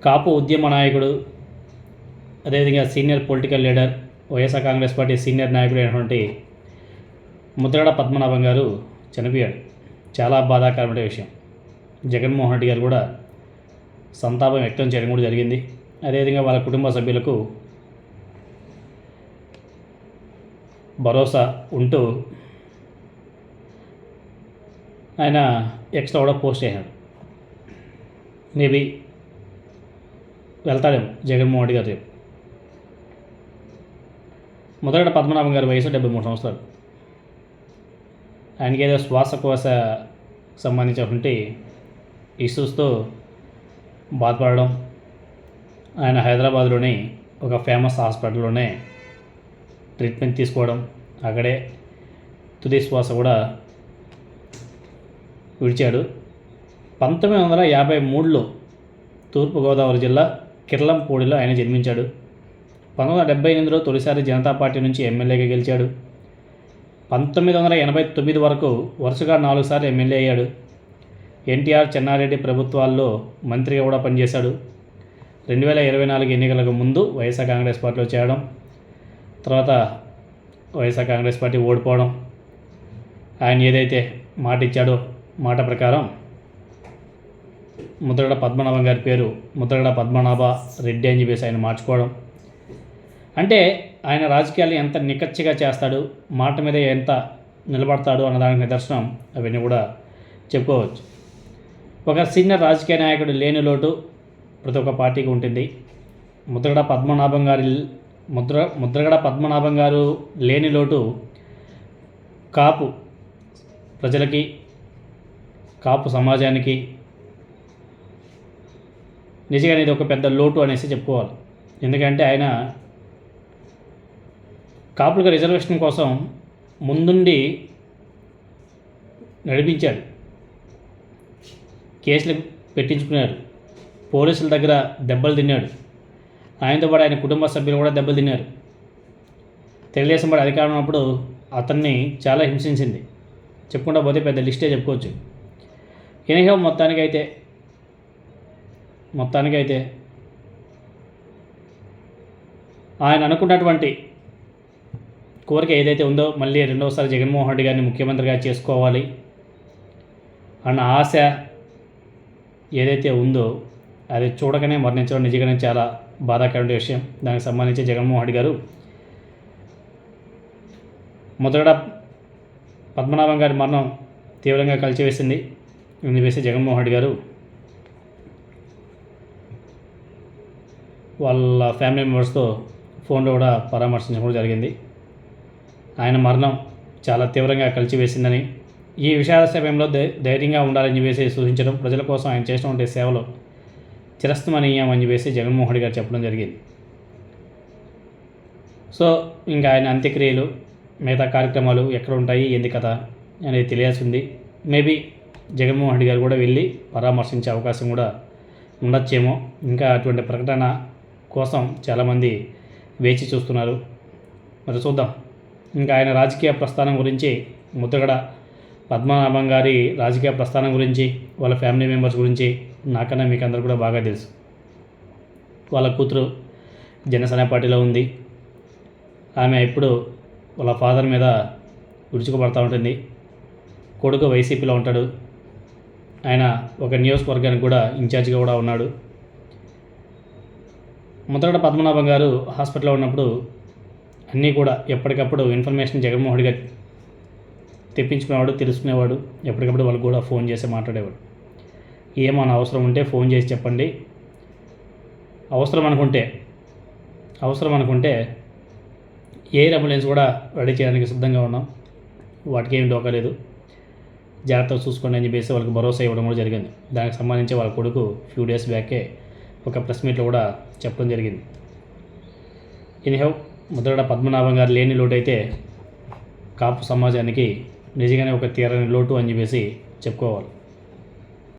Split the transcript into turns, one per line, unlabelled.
కాపు ఉద్యమ నాయకుడు, అదేవిధంగా senior political leader, YSR Congress party senior నాయకుడు అయినటువంటి ముద్రగడ పద్మనాభం గారు చనిపోయాడు. చాలా బాధాకరమైన విషయం. జగన్మోహన్ రెడ్డి గారు కూడా సంతాపం వ్యక్తం చేయడం కూడా జరిగింది. అదేవిధంగా వాళ్ళ కుటుంబ సభ్యులకు భరోసా ఉంటూ ఆయన ఎక్స్ట్రా కూడా పోస్ట్ చేశాడు. మేబీ వెళ్తాడేమో జగన్మోహన్ రెడ్డి గారు రేపు. ముద్రగడ పద్మనాభం గారి వయసు 73 సంవత్సరాలు. ఆయనకి ఏదో శ్వాసకోశ సంబంధించినటువంటి ఇష్యూస్తో బాధపడడం, ఆయన హైదరాబాద్లోని ఒక ఫేమస్ హాస్పిటల్లోనే ట్రీట్మెంట్ తీసుకోవడం, అక్కడే తుది శ్వాస కూడా విడిచాడు. 1953లో తూర్పుగోదావరి జిల్లా కిర్లంపూడిలో ఆయన జన్మించాడు. 1978లో తొలిసారి జనతా పార్టీ నుంచి ఎమ్మెల్యేగా గెలిచాడు. 1989 వరకు వరుసగా 4 సార్లు ఎమ్మెల్యే అయ్యాడు. ఎన్టీఆర్, చెన్నారెడ్డి ప్రభుత్వాల్లో మంత్రిగా కూడా పనిచేశాడు. 2024 ఎన్నికలకు ముందు వైఎస్ఆర్ కాంగ్రెస్ పార్టీలో చేరడం, తర్వాత వైఎస్ఆర్ కాంగ్రెస్ పార్టీ ఓడిపోవడం, ఆయన ఏదైతే మాట ఇచ్చాడో మాట ప్రకారం ముద్రగడ పద్మనాభం గారి పేరు ముద్రగడ పద్మనాభ రెడ్డి అని చెప్పేసి ఆయన మార్చుకోవడం, అంటే ఆయన రాజకీయాలు ఎంత నిక్కచ్చిగా చేస్తాడు, మాట మీద ఎంత నిలబడతాడు అన్నదానికి నిదర్శనం అవన్నీ కూడా చెప్పుకోవచ్చు. ఒక సీనియర్ రాజకీయ నాయకుడు లేని లోటు ప్రతి ఒక్క పార్టీకి ఉంటుంది. ముద్రగడ పద్మనాభం గారు లేని లోటు కాపు ప్రజలకి, కాపు సమాజానికి నిజంగా ఇది ఒక పెద్ద లోటు అనేసి చెప్పుకోవాలి. ఎందుకంటే ఆయన కాపులకు రిజర్వేషన్ కోసం ముందుండి నడిపించాడు, కేసులు పెట్టించుకున్నాడు, పోలీసుల దగ్గర దెబ్బలు తిన్నాడు, ఆయనతో పాటు ఆయన కుటుంబ సభ్యులు కూడా దెబ్బలు తిన్నారు. తెలుగుదేశం పార్టీ అధికారం ఉన్నప్పుడు అతన్ని చాలా హింసించింది. చెప్పుకుంటా పోతే పెద్ద లిస్టే చెప్పుకోవచ్చు. ఎనీహౌ మొత్తానికైతే ఆయన అనుకున్నటువంటి కోరిక ఏదైతే ఉందో, మళ్ళీ రెండవసారి జగన్మోహన్ రెడ్డి గారిని ముఖ్యమంత్రిగా చేసుకోవాలి అన్న ఆశ ఏదైతే ఉందో అది చూడగానే మరణించడం నిజంగానే చాలా బాధాకరమైన విషయం. దానికి సంబంధించి జగన్మోహన్ రెడ్డి గారు ముద్రగడ పద్మనాభం గారి మరణం తీవ్రంగా కలిచివేసింది. ఇందువేసి జగన్మోహన్ రెడ్డి గారు వాళ్ళ ఫ్యామిలీ మెంబర్స్తో ఫోన్లో కూడా పరామర్శించడం కూడా జరిగింది. ఆయన మరణం చాలా తీవ్రంగా కలిచివేసిందని, ఈ విషాద సమయంలో ధైర్యంగా ఉండాలని చెప్పేసి సూచించడం, ప్రజల కోసం ఆయన చేసినటువంటి సేవలు చిరస్థమనీయమని చెప్పేసి జగన్మోహన్ రెడ్డి గారు చెప్పడం జరిగింది. సో ఇంకా ఆయన అంత్యక్రియలు, మిగతా కార్యక్రమాలు ఎక్కడ ఉంటాయి, ఏంది కథ అనేది తెలియాల్సి ఉంది. మేబీ జగన్మోహన్ రెడ్డి గారు కూడా వెళ్ళి పరామర్శించే అవకాశం కూడా ఉండొచ్చేమో. ఇంకా అటువంటి ప్రకటన కోసం చాలామంది వేచి చూస్తున్నారు. మరి చూద్దాం. ఇంకా ఆయన రాజకీయ ప్రస్థానం గురించి, ముద్రగడ పద్మనాభం గారి రాజకీయ ప్రస్థానం గురించి, వాళ్ళ ఫ్యామిలీ మెంబర్స్ గురించి నాకన్నా మీకు అందరూ కూడా బాగా తెలుసు. వాళ్ళ కూతురు జనసేన పార్టీలో ఉంది. ఆమె ఎప్పుడు వాళ్ళ ఫాదర్ మీద విరుచుకుపడుతూ ఉంటుంది. కొడుకు వైసీపీలో ఉంటాడు. ఆయన ఒక నియోజకవర్గానికి కూడా ఇన్ఛార్జిగా కూడా ఉన్నాడు. ముద్రగడ పద్మనాభం గారు హాస్పిటల్లో ఉన్నప్పుడు అన్నీ కూడా ఎప్పటికప్పుడు ఇన్ఫర్మేషన్ జగన్మోహన్ రెడ్డి గారు తెప్పించుకునేవాడు, తెలుసుకునేవాడు. ఎప్పటికప్పుడు వాళ్ళకు కూడా ఫోన్ చేసి మాట్లాడేవాడు. ఏమైనా అవసరం ఉంటే ఫోన్ చేసి చెప్పండి, అవసరం అనుకుంటే ఎయిర్ అంబులెన్స్ కూడా రెడీ చేయడానికి సిద్ధంగా ఉన్నాం, వాటికి ఏమి డోకా లేదు, జాగ్రత్తగా చూసుకోండి అని చెప్పేసి వాళ్ళకి భరోసా ఇవ్వడం కూడా జరిగింది. దానికి సంబంధించి వాళ్ళ కొడుకు ఫ్యూ డేస్ బ్యాకే ఒక ప్రెస్ మీట్లో కూడా చెప్పడం జరిగింది. ఎనీహౌ ముద్రగడ పద్మనాభం గారు లేని లోటు అయితే కాపు సమాజానికి నిజంగానే ఒక తీరని లోటు అని చెప్పేసి చెప్పుకోవాలి.